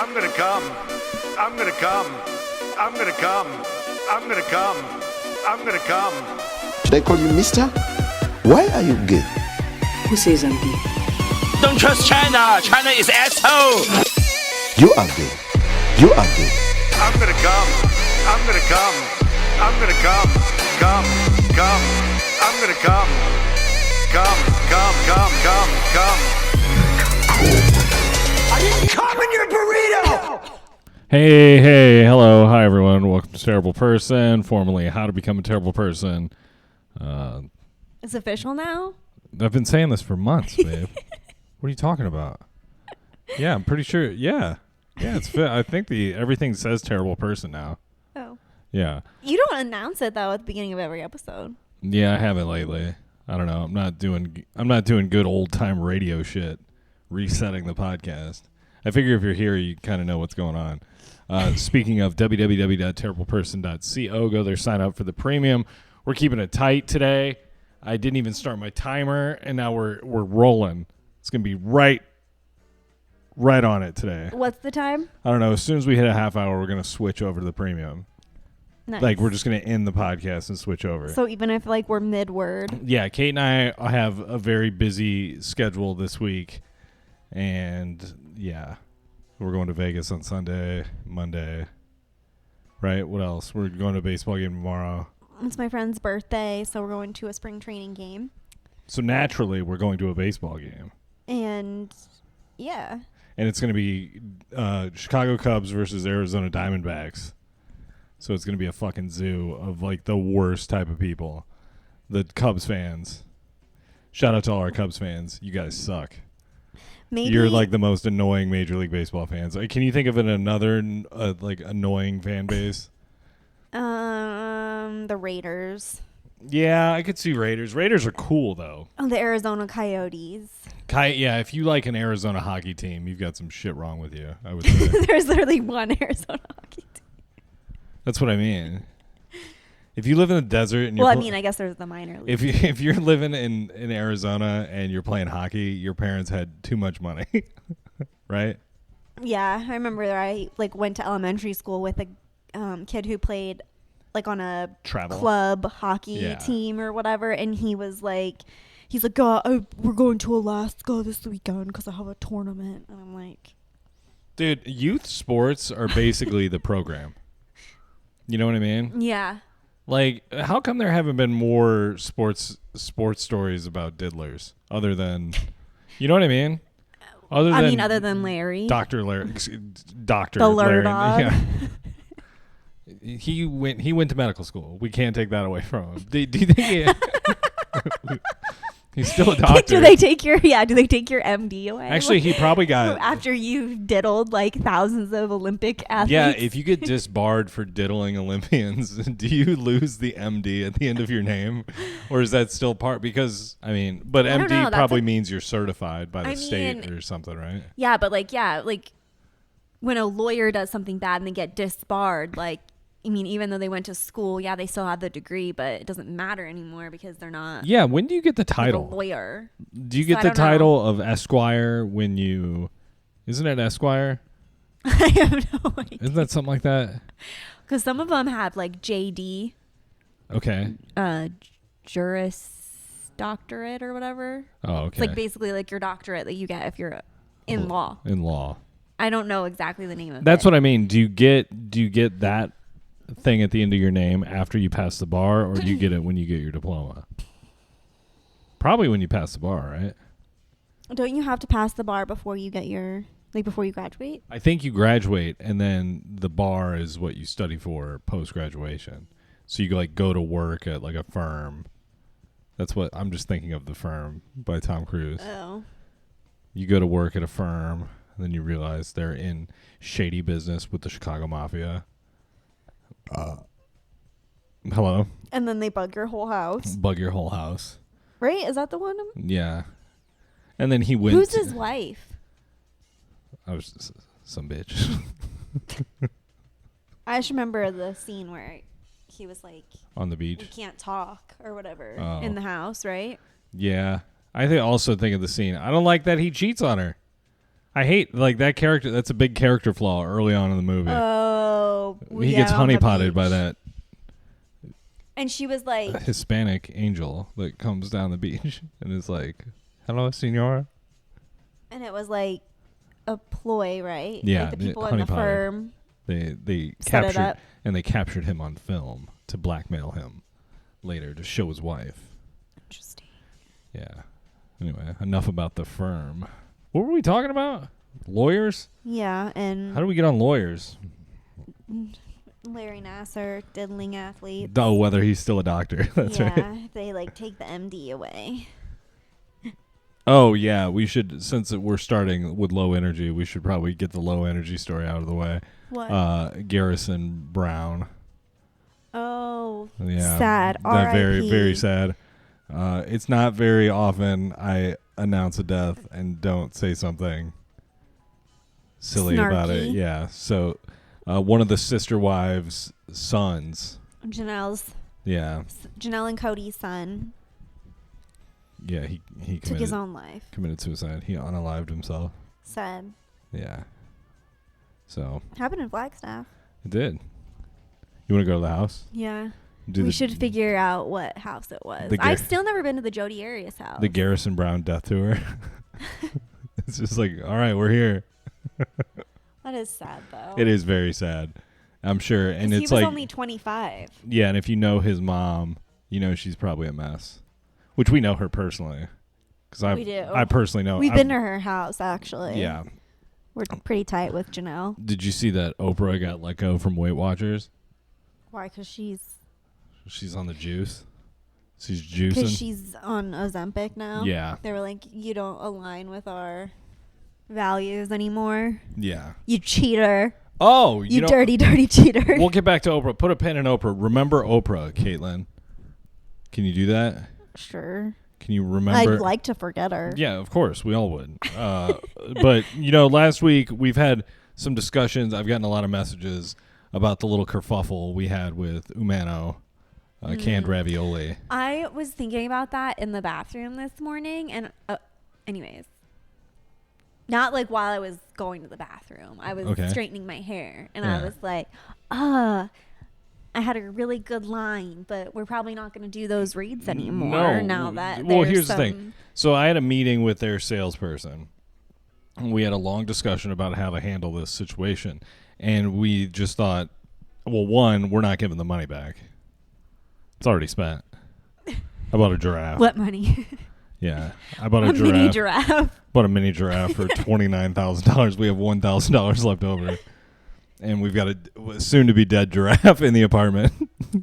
I'm gonna come. I'm gonna come. I'm gonna come. I'm gonna come. I'm gonna come. Should I call you mister? Why are you gay? Who says I'm gay? Don't trust China. China is asshole. You are gay. You are gay. I'm gonna come. I'm gonna come. I'm gonna come. Come. Come. I'm gonna come. Come. Come. Come. Come. Come. I didn't come in your burrito. Hey, hello, hi everyone. Welcome to Terrible Person, formerly How to Become a Terrible Person. It's official now? I've been saying this for months, babe. What are you talking about? Yeah, I'm pretty sure. Yeah, it's fit. I think everything says Terrible Person now. Oh. Yeah. You don't announce it though at the beginning of every episode. Yeah, I haven't lately. I don't know. I'm not doing good old time radio shit. Resetting the podcast. I figure if you're here, you kind of know what's going on. Speaking of www.terribleperson.co, go there, sign up for the premium. We're keeping it tight today. I didn't even start my timer, and now we're rolling. It's gonna be right on it today. What's the time? I don't know. As soon as we hit a half hour, we're gonna switch over to the premium. Nice. Like we're just gonna end the podcast and switch over. So even if like we're mid-word. Yeah, Kate and I have a very busy schedule this week, and yeah. We're going to Vegas on Sunday, Monday, right? What else? We're going to a baseball game tomorrow. It's my friend's birthday, so we're going to a spring training game. So naturally, we're going to a baseball game. And, yeah. And it's going to be Chicago Cubs versus Arizona Diamondbacks. So it's going to be a fucking zoo of, like, the worst type of people. The Cubs fans. Shout out to all our Cubs fans. You guys suck. Maybe You're like the most annoying Major League Baseball fans. Like, can you think of another like annoying fan base? The Raiders. Yeah, I could see Raiders. Raiders are cool though. Oh, the Arizona Coyotes. Yeah, if you like an Arizona hockey team, you've got some shit wrong with you, I would say. There's literally one Arizona hockey team. That's what I mean. If you live in the desert and you're I guess there's the minor league. If you're living in Arizona and you're playing hockey, your parents had too much money, right? Yeah, I remember I like went to elementary school with a kid who played like on a club hockey team or whatever, and he's like, we're going to Alaska this weekend because I have a tournament, and I'm like, dude, youth sports are basically the program. You know what I mean? Yeah. Like, how come there haven't been more sports stories about diddlers other than, you know what I mean? Other than Larry. Dr. Larry. Dr. The Larry. Lurdog. Yeah. He went to medical school. We can't take that away from him. Do you think he's still a doctor? Do they take your MD away? Actually, he probably got after you diddled like thousands of Olympic athletes. Yeah, if you get disbarred for diddling Olympians, do you lose the MD at the end of your name, or is that still part? Because but MD probably means you're certified by the state or something, right? Yeah, but like when a lawyer does something bad and they get disbarred, like. Even though they went to school, they still have the degree, but it doesn't matter anymore because they're not. Yeah, when do you get the title? Like a lawyer. Do you get the title of Esquire when you? Isn't it Esquire? I have no idea. Isn't that something like that? Because some of them have like JD. Okay. Juris Doctorate or whatever. Oh, okay. It's like basically like your doctorate that you get if you're in law. In law. I don't know exactly the name of it. That's what I mean. Do you get that thing at the end of your name after you pass the bar, or do you get it when you get your diploma? Probably when you pass the bar, right? Don't you have to pass the bar before you get before you graduate? I think you graduate, and then the bar is what you study for post-graduation. So you like go to work at like a firm. That's what I'm just thinking of. The Firm by Tom Cruise. Oh. You go to work at a firm, and then you realize they're in shady business with the Chicago Mafia. Hello. And then they bug your whole house. Right? Is that the one? Yeah. And then he went. Who's his wife? I was just some bitch. I just remember the scene where he was like on the beach. You can't talk or whatever Oh. in the house, right? Yeah. I also think of the scene. I don't like that he cheats on her. I hate like that character. That's a big character flaw early on in the movie. Oh, he gets honeypotted by that. And she was like a Hispanic angel that comes down the beach and is like, "Hello, senora." And it was like a ploy, right? Yeah, like the people in the firm. They set it captured up. and they captured him on film to blackmail him later to show his wife. Interesting. Yeah. Anyway, enough about the firm. What were we talking about? Lawyers? Yeah, and how do we get on lawyers? Larry Nassar, diddling athlete. Oh, whether he's still a doctor. That's right. Yeah, they like take the MD away. Oh, yeah, we should, since we're starting with low energy, we should probably get the low energy story out of the way. What? Garrison Brown. Oh, yeah, sad. That R.I.P. very, very sad. It's not very often I announce a death and don't say something silly about it. Snarky. Yeah, so one of the sister wives' sons. Janelle's. Yeah. Janelle and Cody's son. Yeah, he took his own life. Committed suicide. He unalived himself. Sad. Yeah. So. Happened in Flagstaff. It did. You want to go to the house? Yeah. We should figure out what house it was. I've still never been to the Jody Arias house. The Garrison Brown death tour. It's just like, all right, we're here. That is sad, though. It is very sad. I'm sure. And it's he was like, only 25. Yeah, and if you know his mom, you know she's probably a mess. Which we know her personally. We do. I personally know. We've been to her house, actually. Yeah. We're pretty tight with Janelle. Did you see that Oprah got let go from Weight Watchers? Why? Because she's on the juice. She's juicing. Because she's on Ozempic now. Yeah. They were like, you don't align with our values anymore. Yeah. You cheater. Oh, you dirty, dirty cheater. We'll get back to Oprah. Put a pin in Oprah. Remember Oprah, Caitlin. Can you do that? Sure. Can you remember? I'd like to forget her. Yeah, of course. We all would. But, last week we've had some discussions. I've gotten a lot of messages about the little kerfuffle we had with Umano, canned ravioli. I was thinking about that in the bathroom this morning. And anyways, not like while I was going to the bathroom. I was straightening my hair. And I was like, I had a really good line, but we're probably not going to do those reads anymore now that here's the thing. So I had a meeting with their salesperson. And we had a long discussion about how to handle this situation. And we just thought, well, one, we're not giving the money back. It's already spent. I bought a giraffe. What money? Yeah. I bought a giraffe. Mini giraffe. Bought a mini giraffe for $29,000. We have $1,000 left over. And we've got a soon-to-be dead giraffe in the apartment.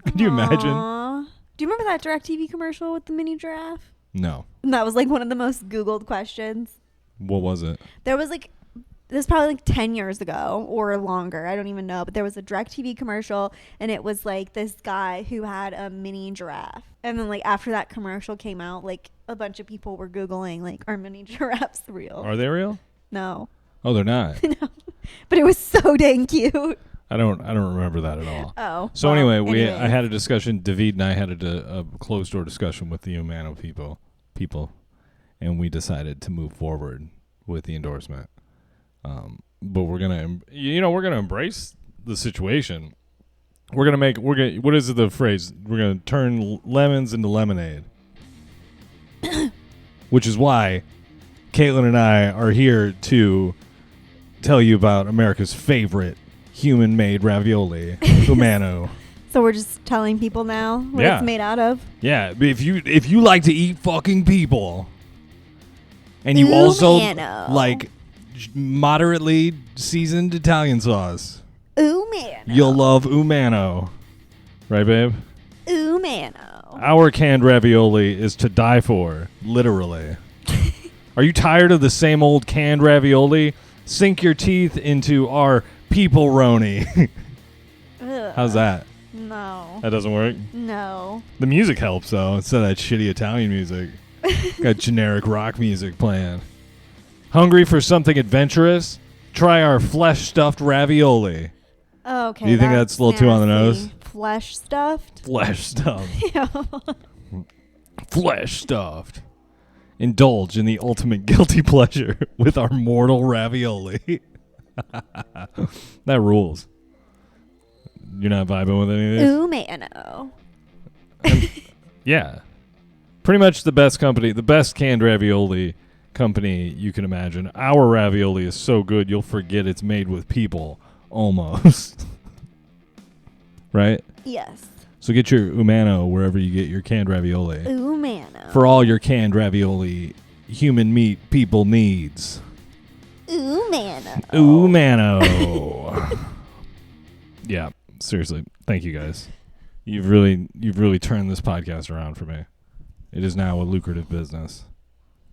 Could you imagine? Do you remember that DirecTV commercial with the mini giraffe? No. And that was like one of the most Googled questions. What was it? There was like, this was probably like 10 years ago or longer. I don't even know. But there was a DirecTV commercial, and it was like this guy who had a mini giraffe. And then like after that commercial came out, like a bunch of people were Googling like, are mini giraffes real? Are they real? No. Oh, they're not. No. But it was so dang cute. I don't remember that at all. Oh. So anyway, I had a discussion. David and I had a closed door discussion with the Umano people, and we decided to move forward with the endorsement. But we're gonna embrace the situation. What is the phrase? We're gonna turn lemons into lemonade. Which is why Caitlin and I are here to tell you about America's favorite human-made ravioli, Umano. So we're just telling people now what it's made out of. Yeah, if you like to eat fucking people, and you also like moderately seasoned Italian sauce, Umano. You'll love Umano, right, babe? Umano. Our canned ravioli is to die for, literally. Are you tired of the same old canned ravioli? Sink your teeth into our people-roni. How's that? No. That doesn't work? No. The music helps, though, instead of that shitty Italian music. Got generic rock music playing. Hungry for something adventurous? Try our flesh-stuffed ravioli. Okay. Do you think that's a little too on the nose? Flesh stuffed? Flesh stuffed. Yeah. Flesh stuffed. indulge in the ultimate guilty pleasure with our mortal ravioli. That rules. You're not vibing with any of this? Umano. Yeah. Pretty much the best company, the best canned ravioli company you can imagine. Our ravioli is so good you'll forget it's made with people. Almost. Right? Yes. So get your Umano wherever you get your canned ravioli. Umano. For all your canned ravioli human meat people needs. Umano. Umano. Yeah, seriously. Thank you guys. You've really turned this podcast around for me. It is now a lucrative business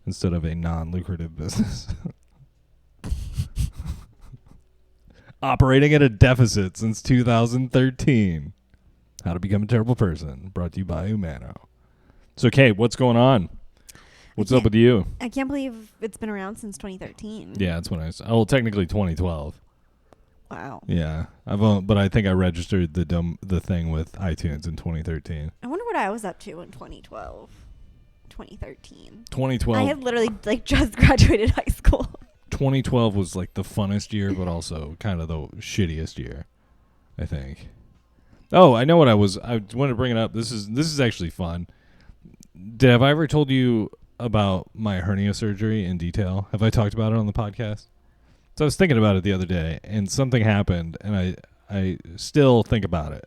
instead of a non-lucrative business. Operating at a deficit since 2013. How to Become a Terrible Person, brought to you by Umano. So, Kate, what's going on? What's up with you? I can't believe it's been around since 2013. Yeah, that's when well, technically 2012. Wow. Yeah, but I think I registered the thing with iTunes in 2013. I wonder what I was up to in 2012, 2013. 2012. I had literally just graduated high school. 2012 was like the funnest year, but also kind of the shittiest year, I think. Oh, I know what I wanted to bring it up. This is actually fun. Have I ever told you about my hernia surgery in detail? Have I talked about it on the podcast? So I was thinking about it the other day, and something happened, and I still think about it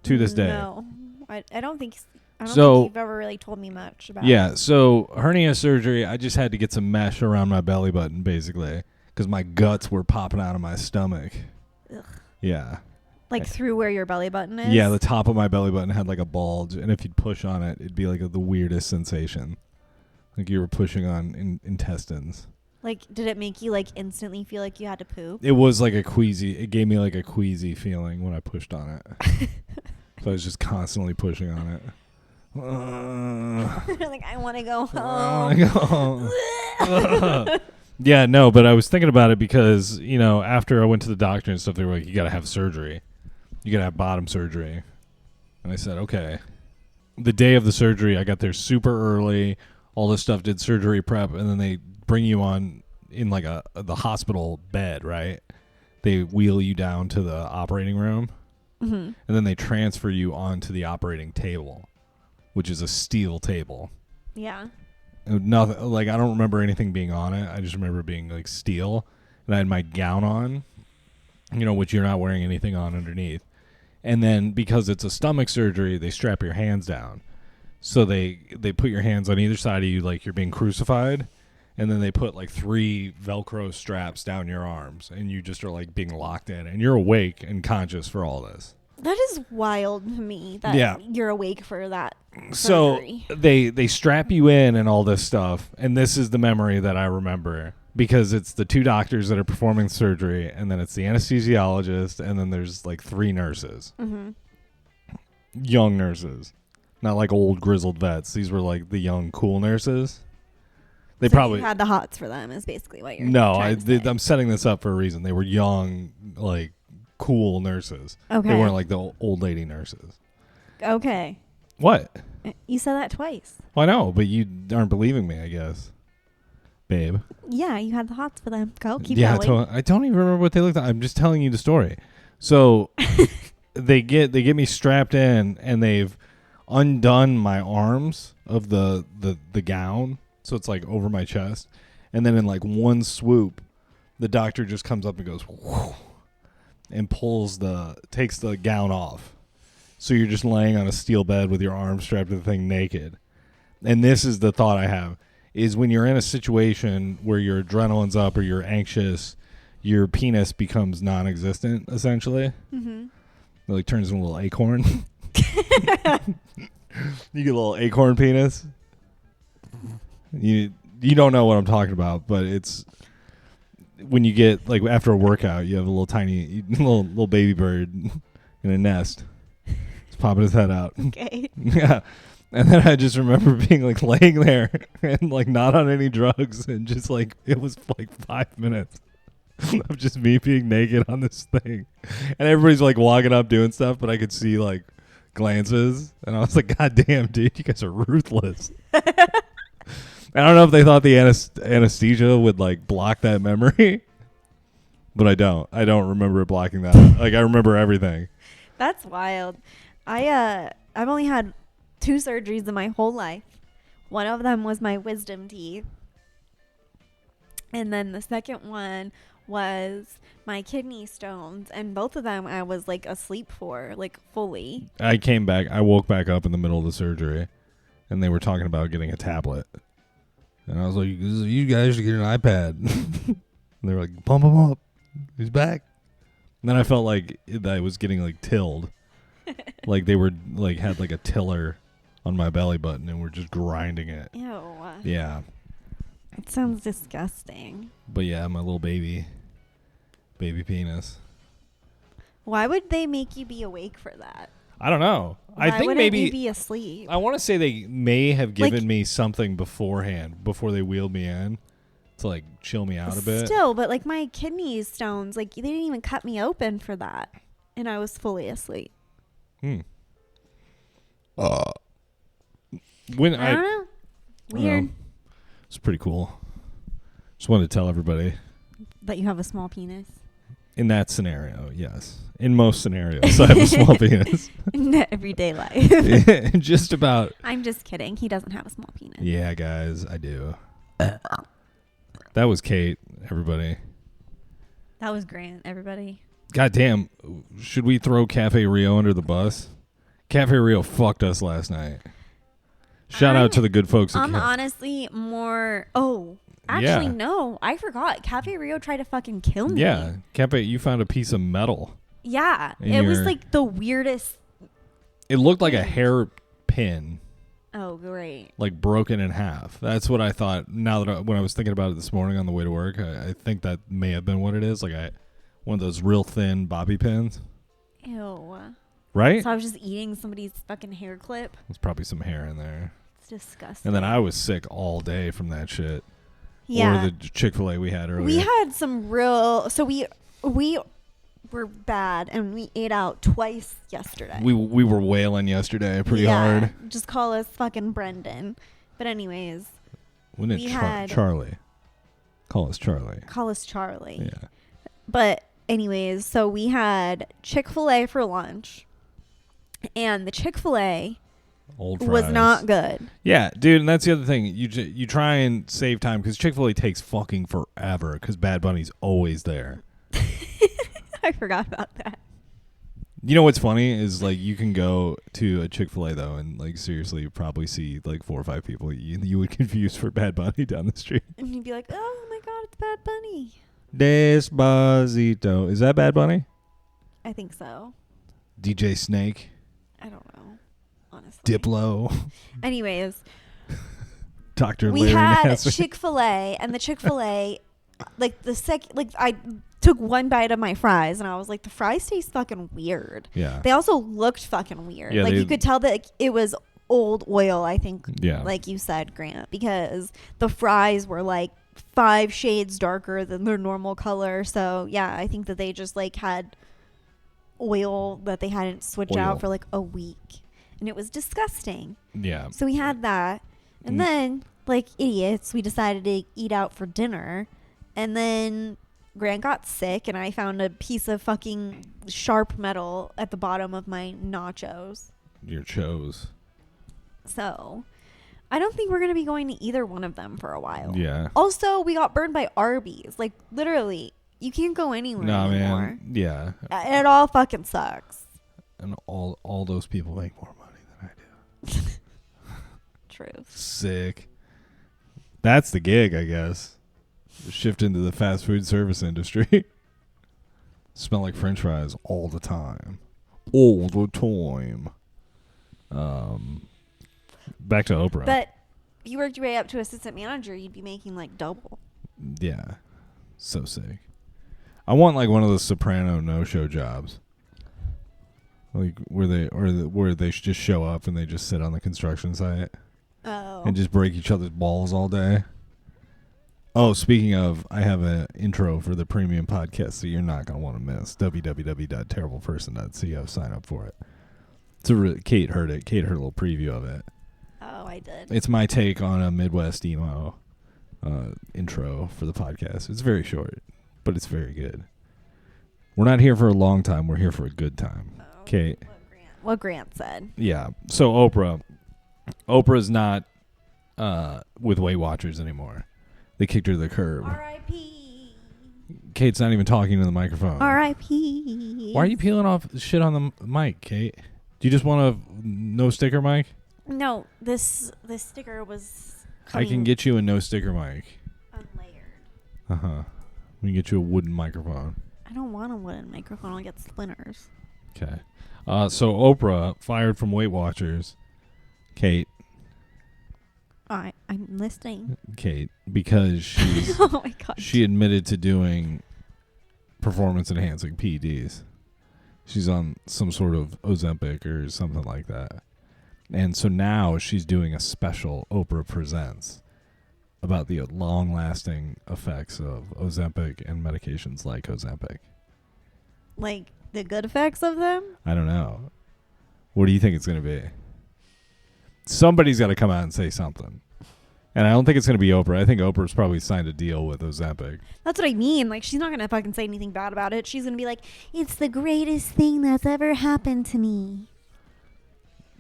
to this day. No, I don't think you've ever really told me much about it. Yeah, so hernia surgery, I just had to get some mesh around my belly button, basically, because my guts were popping out of my stomach. Ugh. Yeah. Like through where your belly button is? Yeah, the top of my belly button had like a bulge, and if you'd push on it, it'd be like the weirdest sensation. Like you were pushing on intestines. Like, did it make you instantly feel like you had to poop? It was like a queasy. It gave me like a queasy feeling when I pushed on it. So I was just constantly pushing on it. Like, I want to go home. I wanna go home. Yeah, no, but I was thinking about it because, after I went to the doctor and stuff, they were like, you got to have surgery. You got to have bottom surgery. And I said, okay. The day of the surgery, I got there super early. All this stuff, did surgery prep, and then they bring you on in like the hospital bed, right? They wheel you down to the operating room, and then they transfer you onto the operating table, which is a steel table. Yeah. Nothing, like, I don't remember anything being on it. I just remember it being like steel, and I had my gown on, which you're not wearing anything on underneath. And then because it's a stomach surgery, they strap your hands down. So they put your hands on either side of you like you're being crucified, and then they put like 3 Velcro straps down your arms, and you just are like being locked in, and you're awake and conscious for all this. That is wild to me that you're awake for that surgery. So they strap you in and all this stuff, and this is the memory that I remember because it's the 2 doctors that are performing surgery, and then it's the anesthesiologist, and then there's like 3 nurses. Mm-hmm. Young nurses. Not like old grizzled vets. These were like the young cool nurses. They probably had the hots for them is basically what you're I'm setting this up for a reason. They were young, like cool nurses. Okay. They weren't like the old lady nurses. Okay. What? You said that twice. Well, I know, but you aren't believing me, I guess. Babe. Yeah, you had the hots for them. Go, keep going. I don't even remember what they looked like. I'm just telling you the story. So they get me strapped in, and they've undone my arms of the gown, so it's like over my chest, and then in like one swoop the doctor just comes up and goes whoo, and takes the gown off, so you're just laying on a steel bed with your arms strapped to the thing naked. And this is the thought I have, is when you're in a situation where your adrenaline's up or you're anxious, your penis becomes non-existent essentially. It like turns into a little acorn. You get a little acorn penis. You don't know what I'm talking about, but it's when you get like after a workout, you have a little tiny little baby bird in a nest. It's popping his head out. Okay. Yeah. And then I just remember being like laying there and like not on any drugs, and just like it was like 5 minutes of just me being naked on this thing, and everybody's like walking up doing stuff, but I could see like glances, and I was like, God damn, dude, you guys are ruthless. I don't know if they thought the anesthesia would like block that memory, but I don't. I don't remember it blocking that. Like I remember everything. That's wild. I've only had 2 surgeries in my whole life. One of them was my wisdom teeth. And then the second one was my kidney stones, and both of them I was like asleep for, like fully. I came back. I woke back up in the middle of the surgery, and they were talking about getting a tablet. And I was like, "You guys should get an iPad." And they were like, "Pump him up. He's back." And then I felt like I was getting like tilled, like they were like had like a tiller on my belly button and were just grinding it. Ew. Yeah. It sounds disgusting. But yeah, my little baby penis. Why would they make you be awake for that? I don't know. Why I think wouldn't maybe you be asleep? I want to say they may have given me something beforehand before they wheeled me in to like chill me out a bit. Still, but like my kidney stones, like they didn't even cut me open for that, and I was fully asleep. When I don't know. Weird. It's pretty cool. Just wanted to tell everybody. That you have a small penis. In that scenario, yes. In most scenarios, I have a small penis. In everyday life. Just about. I'm just kidding. He doesn't have a small penis. Yeah, guys, I do. That was Kate, everybody. That was Grant, everybody. God damn. Should we throw Cafe Rio under the bus? Cafe Rio fucked us last night. Shout out to the good folks. I'm honestly more... Oh, actually, no. I forgot. Cafe Rio tried to fucking kill me. Yeah. Cafe, you found a piece of metal. Yeah. It was like the weirdest... It looked like a hairpin. Oh, great. Like broken in half. That's what I thought. Now that when I was thinking about it this morning on the way to work, I think that may have been what it is. Like one of those real thin bobby pins. Ew. Right? So I was just eating somebody's fucking hair clip. There's probably some hair in there. It's disgusting. And then I was sick all day from that shit. Yeah. Or the Chick-fil-A we had earlier. We had some real... So we were bad, and we ate out twice yesterday. We were wailing yesterday pretty hard. Just call us fucking Brendan. But anyways... We had Charlie. Call us Charlie. Call us Charlie. Yeah. But anyways, so we had Chick-fil-A for lunch. And the Chick-fil-A was not good. Yeah, dude, and that's the other thing. You try and save time because Chick-fil-A takes fucking forever because Bad Bunny's always there. I forgot about that. You know what's funny is like you can go to a Chick-fil-A though and like seriously you probably see like 4 or 5 people you would confuse for Bad Bunny down the street. And you'd be like, oh my God, it's Bad Bunny. Despacito. Is that Bad Bunny? I think so. DJ Snake? I don't know, honestly. Diplo? Anyways. Dr. We Larry had Nassar. Chick-fil-A, and the Chick-fil-A, I took one bite of my fries, and I was like, the fries taste fucking weird. Yeah. They also looked fucking weird. Yeah, like, you could tell that it was old oil, I think, yeah. like you said, Grant, because the fries were like 5 shades darker than their normal color. So, yeah, I think that they just, like, had oil that they hadn't switched out for, like, a week. And it was disgusting. Yeah. So we had that. And then, like idiots, we decided to eat out for dinner. And then Grant got sick, and I found a piece of fucking sharp metal at the bottom of my nachos. Your chose. So, I don't think we're going to be going to either one of them for a while. Yeah. Also, we got burned by Arby's. Like, literally, you can't go anywhere anymore. Man. Yeah. It all fucking sucks. And all those people make more money than I do. True. Sick. That's the gig, I guess. Shift into the fast food service industry. Smell like French fries all the time. All the time. Back to Oprah. But if you worked your way up to assistant manager, you'd be making like double. Yeah. So sick. I want like one of those Soprano no-show jobs. Like where they should just show up and they just sit on the construction site. Oh. And just break each other's balls all day. Oh, speaking of, I have an intro for the premium podcast that you're not going to want to miss. www.terribleperson.co. Sign up for it. Kate heard it. Kate heard a little preview of it. Oh, I did. It's my take on a Midwest emo intro for the podcast. It's very short, but it's very good. We're not here for a long time. We're here for a good time. Okay. What Grant said. Yeah. So Oprah's not with Weight Watchers anymore. They kicked her to the curb. R.I.P. Kate's not even talking to the microphone. R.I.P. Why are you peeling off shit on the mic, Kate? Do you just want a no sticker mic? No, this sticker was I can get you a no sticker mic. unlayered. Uh-huh. We can get you a wooden microphone. I don't want a wooden microphone. I'll get splinters. Okay. So Oprah fired from Weight Watchers. Kate. I'm listening. Kate, because she's Oh my god. she admitted to doing performance enhancing PEDs. She's on some sort of Ozempic or something like that. And so now she's doing a special Oprah Presents about the long-lasting effects of Ozempic and medications like Ozempic. Like the good effects of them? I don't know. What do you think it's going to be? Somebody's got to come out and say something. And I don't think it's going to be Oprah. I think Oprah's probably signed a deal with Ozempic. That's what I mean. Like, she's not going to fucking say anything bad about it. She's going to be like, it's the greatest thing that's ever happened to me.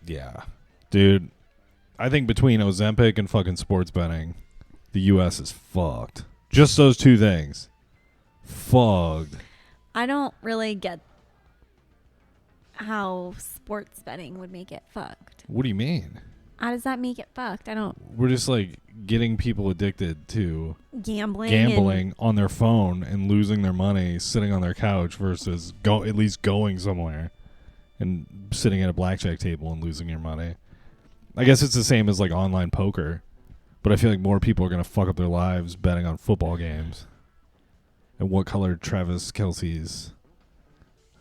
Yeah. Dude, I think between Ozempic and fucking sports betting, the U.S. is fucked. Just those two things. Fucked. I don't really get how sports betting would make it fucked. What do you mean? How does that make it fucked? I don't... We're just like getting people addicted to Gambling on their phone and losing their money sitting on their couch versus at least going somewhere and sitting at a blackjack table and losing your money. I guess it's the same as like online poker, but I feel like more people are going to fuck up their lives betting on football games and what color Travis Kelce's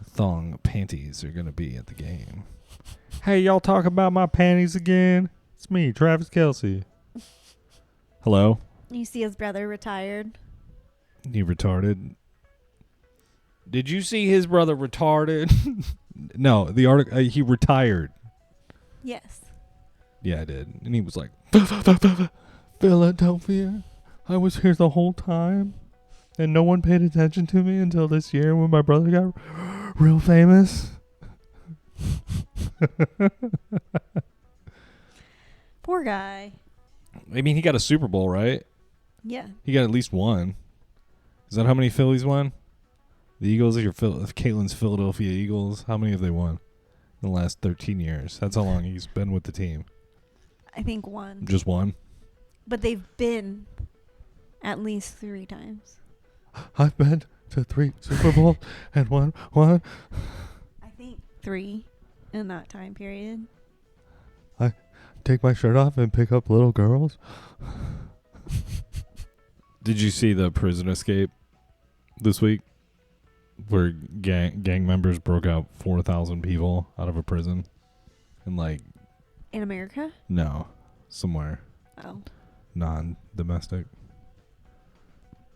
thong panties are going to be at the game. Hey, y'all talk about my panties again? It's me, Travis Kelce. Hello? You see his brother retired? He retarded. Did you see his brother retarded? No, the article. He retired. Yes. Yeah, I did. And he was like, Philadelphia, I was here the whole time. And no one paid attention to me until this year when my brother got real famous. Poor guy. I mean, he got a Super Bowl, right? Yeah. He got at least one. Is that how many Phillies won? The Eagles are Caitlin's Philadelphia Eagles. How many have they won in the last 13 years? That's how long he's been with the team. I think one. Just one? But they've been at least 3 times. I've been to 3 Super Bowls and won one. I think 3 in that time period. I take my shirt off and pick up little girls. Did you see the prison escape this week? Where gang members broke out 4,000 people out of a prison. And like... In America? No. Somewhere. Oh. Non-domestic.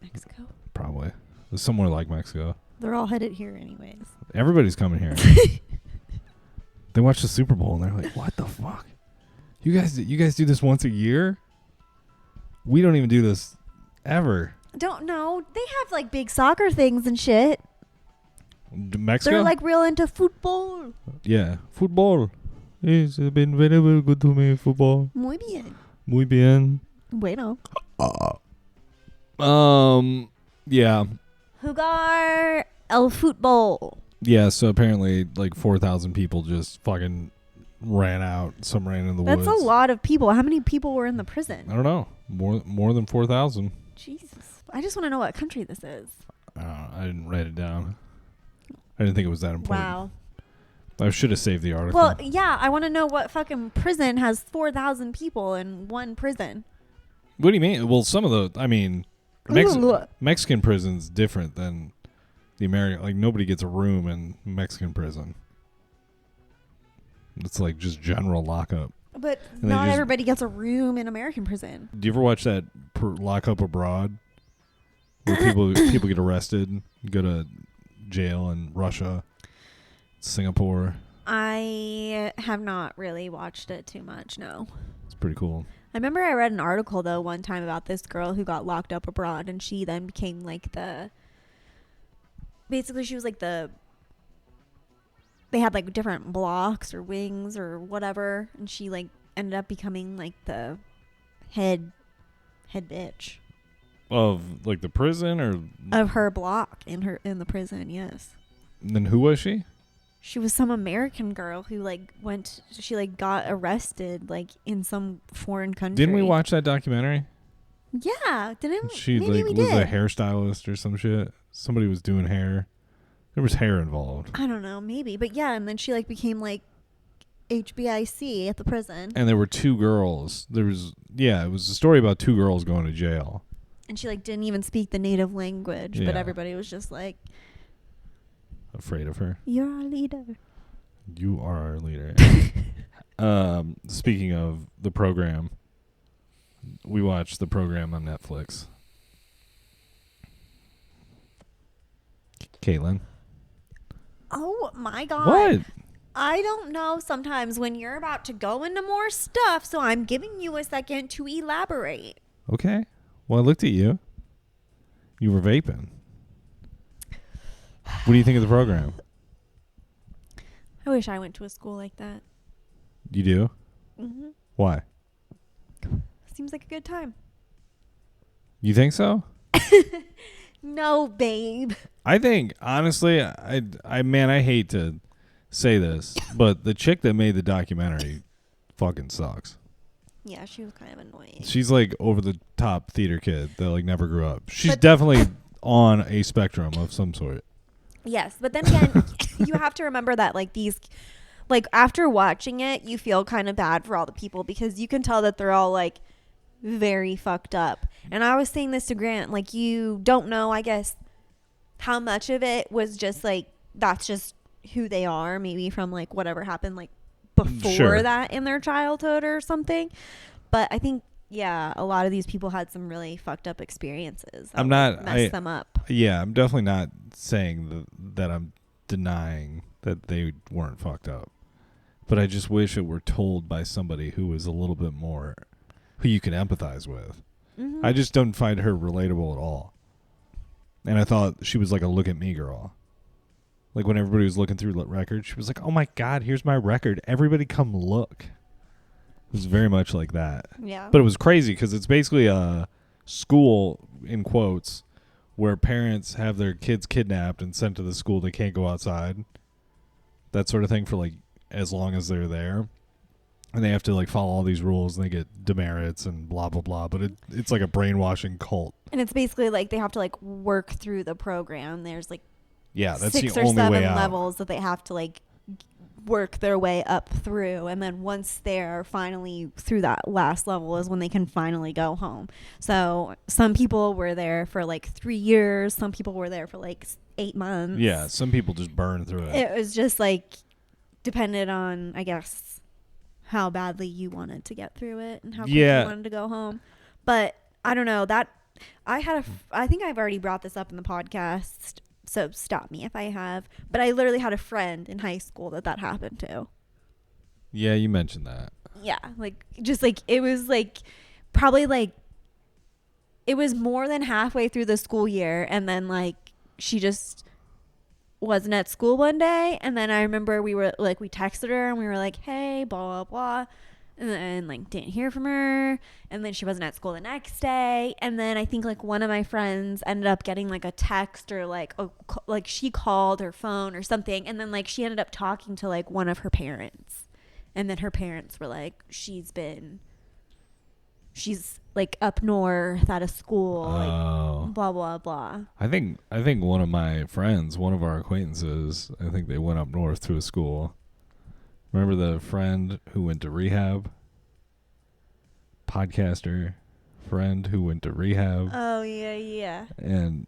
Mexico? Probably. Somewhere like Mexico. They're all headed here anyways. Everybody's coming here. They watch the Super Bowl and they're like, what the fuck? You guys do this once a year? We don't even do this ever. Don't know. They have like big soccer things and shit. Mexico? They're like real into football. Yeah. Football. It's been very, very good to me, football. Muy bien. Muy bien. Bueno. Yeah. Jugar el fútbol. Yeah, so apparently like 4,000 people just fucking ran out. Some ran in the woods. That's a lot of people. How many people were in the prison? I don't know. More than 4,000. Jesus. I just want to know what country this is. I didn't write it down. I didn't think it was that important. Wow. I should have saved the article. Well, yeah, I want to know what fucking prison has 4,000 people in one prison. What do you mean? Well, some of the, I mean, Mexican prison's different than the American. Like, nobody gets a room in Mexican prison. It's like just general lockup. But And not everybody gets a room in American prison. Do you ever watch that Lockup Abroad? Where people get arrested, go to jail in Russia, Singapore. I have not really watched it too much, no. It's pretty cool. I remember I read an article though one time about this girl who got locked up abroad, and she then became like basically she was like they had like different blocks or wings or whatever, and she like ended up becoming like the head bitch Of like the prison or of her block in the prison. Yes. And then who was she? She was some American girl who like she like got arrested like in some foreign country. Didn't we watch that documentary? Yeah, didn't she maybe like we was did. a hairstylist or some shit? Somebody was doing hair. There was hair involved. I don't know, maybe, but yeah, and then she like became like HBIC at the prison. And there were two girls. It was a story about two girls going to jail. And she like didn't even speak the native language, but everybody was just like afraid of her. You're our leader. You are our leader. Speaking of the program, we watched the program on Netflix. Caitlin. Oh my God. What? I don't know sometimes when you're about to go into more stuff, so I'm giving you a second to elaborate. Okay. Well, I looked at you. You were vaping. What do you think of the program? I wish I went to a school like that. You do? Mm-hmm. Why? Seems like a good time. You think so? No, babe. I think, honestly, I hate to say this, but the chick that made the documentary fucking sucks. Yeah, she was kind of annoying. She's like over the top theater kid that like never grew up. She's definitely on a spectrum of some sort. Yes, but then again, you have to remember that like these, like after watching it, you feel kind of bad for all the people because you can tell that they're all like very fucked up. And I was saying this to Grant, like you don't know, I guess, how much of it was just like that's just who they are, maybe from like whatever happened like before that in their childhood or something. But I think a lot of these people had some really fucked up experiences. I'm not messed them up. Yeah, I'm definitely not saying that I'm denying that they weren't fucked up. But I just wish it were told by somebody who was a little bit more who you can empathize with. Mm-hmm. I just don't find her relatable at all. And I thought she was like a look at me girl. Like when everybody was looking through records, she was like, "Oh my God, here's my record. Everybody come look." It was very much like that. Yeah. But it was crazy because it's basically a school, in quotes, where parents have their kids kidnapped and sent to the school. They can't go outside. That sort of thing for like as long as they're there. And they have to like follow all these rules and they get demerits and blah, blah, blah. But it's like a brainwashing cult. And it's basically like they have to like work through the program. There's like that's 6 the or only 7 way out. levels that they have to like work their way up through, and then once they're finally through that last level is when they can finally go home. So some people were there for like 3 years, some people were there for like 8 months. Yeah, some people just burn through it. It was just like depended on, I guess, how badly you wanted to get through it and how quick you wanted to go home. But I don't know, that I think I've already brought this up in the podcast, so stop me if I have. But I literally had a friend in high school that happened to. Yeah, you mentioned that. Yeah, like just like it was like probably like it was more than halfway through the school year, and then like she just wasn't at school one day, and then I remember we texted her and we were like, hey, blah blah blah, and then like didn't hear from her, and then she wasn't at school the next day, and then I think like one of my friends ended up getting like a text or like she called her phone or something, and then like she ended up talking to like one of her parents, and then her parents were like, she's like up north at a school, like blah blah blah. I think one of my friends, one of our acquaintances, I think they went up north to a school. Remember the friend who went to rehab? Podcaster friend who went to rehab. Oh, yeah. And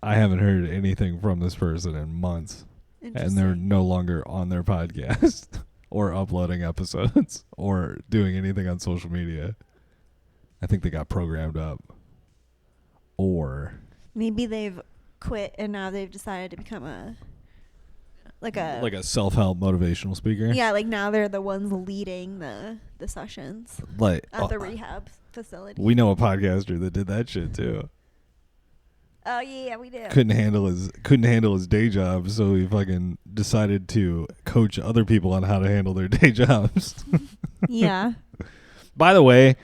I haven't heard anything from this person in months. And they're no longer on their podcast or uploading episodes or doing anything on social media. I think they got programmed up. Or maybe they've quit and now they've decided to become like a self-help motivational speaker. Yeah, like now they're the ones leading the sessions Like at the rehab facility. We know a podcaster that did that shit too. Oh yeah, we do. Couldn't handle his day job, so he fucking decided to coach other people on how to handle their day jobs. Yeah. By the way,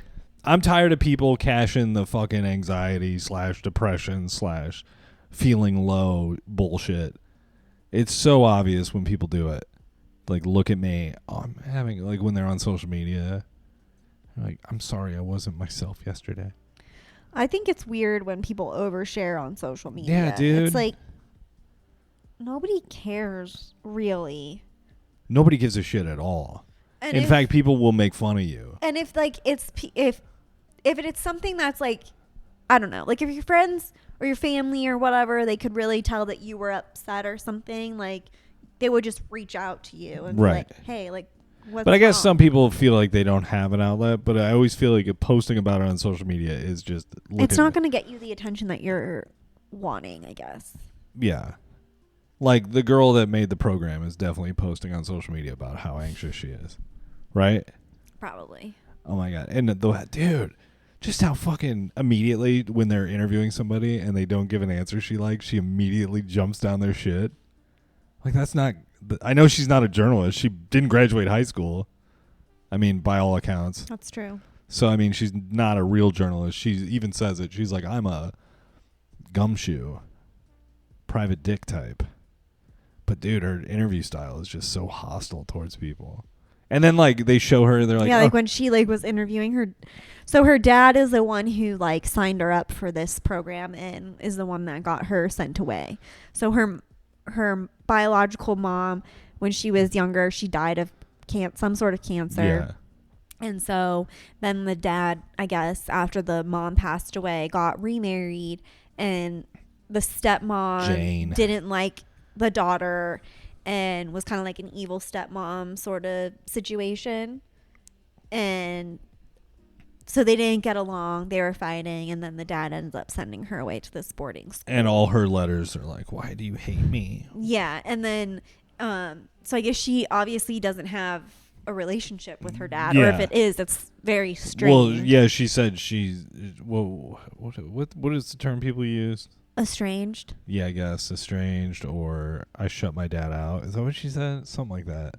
I'm tired of people cashing the fucking anxiety / depression / feeling low bullshit. It's so obvious when people do it. Like, look at me. Oh, I'm having, like, when they're on social media. Like, I'm sorry, I wasn't myself yesterday. I think it's weird when people overshare on social media. Yeah, dude. It's like nobody cares really. Nobody gives a shit at all. And in fact, people will make fun of you. And if like if it's something that's like, I don't know, like if your friends or your family or whatever, they could really tell that you were upset or something, like they would just reach out to you and be like, hey, like what's But I guess wrong? some people feel like they don't have an outlet, but I always feel like posting about it on social media is just it's not going to get you the attention that you're wanting, I guess. Yeah. Like the girl that made the program is definitely posting on social media about how anxious she is. Right? Probably. Oh my God. And dude, just how fucking immediately when they're interviewing somebody and they don't give an answer she likes, she immediately jumps down their shit. Like that's not, I know she's not a journalist. She didn't graduate high school. I mean, by all accounts. That's true. So, I mean, she's not a real journalist. She even says it. She's like, I'm a gumshoe, private dick type. But dude, her interview style is just so hostile towards people. And then like they show her, they're like, yeah, like when she like was interviewing her. So her dad is the one who like signed her up for this program and is the one that got her sent away. So her biological mom, when she was younger, she died of some sort of cancer. Yeah. And so then the dad, I guess, after the mom passed away, got remarried, and the stepmom Jane didn't like the daughter and was kind of like an evil stepmom sort of situation. And so they didn't get along. They were fighting, and then the dad ends up sending her away to this boarding school. And all her letters are like, why do you hate me? Yeah, and then so I guess she obviously doesn't have a relationship with her dad, or if it is, it's very strange. Well, yeah, she said she's what is the term people use? Estranged. Yeah, I guess estranged, or I shut my dad out. Is that what she said? Something like that.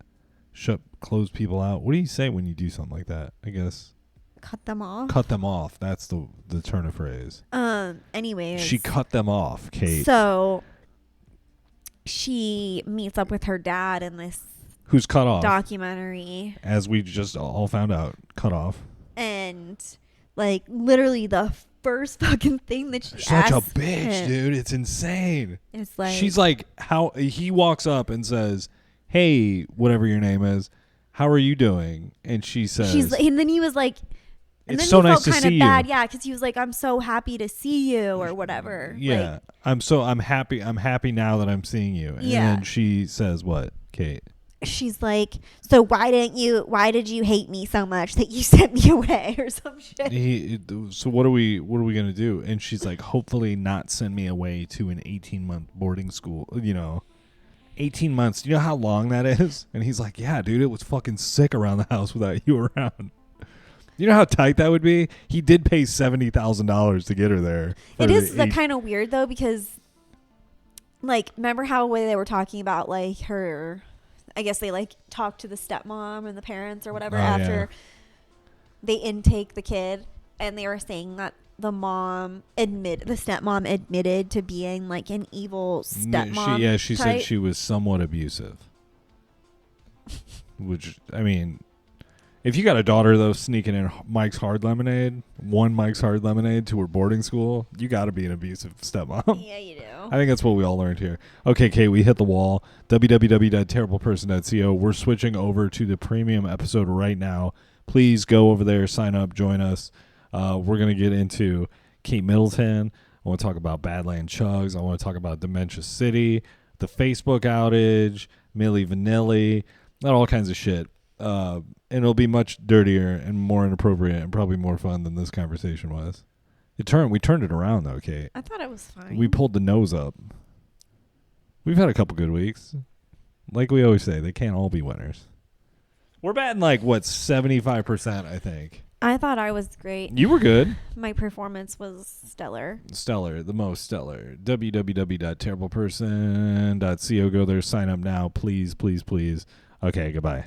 Close people out. What do you say when you do something like that? I guess cut them off. Cut them off. That's the turn of phrase. Anyways, she cut them off, Kate. So she meets up with her dad in this who's cut off documentary, as we just all found out, cut off. And like literally the first fucking thing that she such asks a bitch, him, dude. It's insane. It's like she's like, how he walks up and says, "Hey, whatever your name is, how are you doing?" And she says, and then he was like, and it's then so he nice felt to kind see of bad, you. yeah, because he was like, "I'm so happy to see you," or whatever. Yeah, like, I'm happy. I'm happy now that I'm seeing you. And then she says, "What, Kate?" She's like, "So why did you hate me so much that you sent me away," or some shit. So what are we gonna do? And she's like, "Hopefully not send me away to an 18-month boarding school. 18 months. You know how long that is?" And he's like, "Yeah, dude, it was fucking sick around the house without you around." You know how tight that would be? He did pay $70,000 to get her there. It is kind of weird though, because like, remember how they were talking about like her, I guess they like talked to the stepmom and the parents or whatever after they intake the kid, and they were saying that the stepmom admitted to being like an evil stepmom. She said she was somewhat abusive. Which, I mean, if you got a daughter though sneaking in Mike's Hard Lemonade to her boarding school, you got to be an abusive stepmom. Yeah, you do. I think that's what we all learned here. Okay, Kate, we hit the wall. www.terribleperson.co. We're switching over to the premium episode right now. Please go over there, sign up, join us. We're going to get into Kate Middleton. I want to talk about Badland Chugs. I want to talk about Dementia City, the Facebook outage, Milli Vanilli, not all kinds of shit. And it'll be much dirtier and more inappropriate and probably more fun than this conversation was. We turned it around though, Kate. I thought it was fine. We pulled the nose up. We've had a couple good weeks. Like we always say, they can't all be winners. We're batting like, what, 75%, I think. I thought I was great. You were good. My performance was stellar. Stellar, the most stellar. www.terribleperson.co. Go there, sign up now. Please, please, please. Okay, goodbye.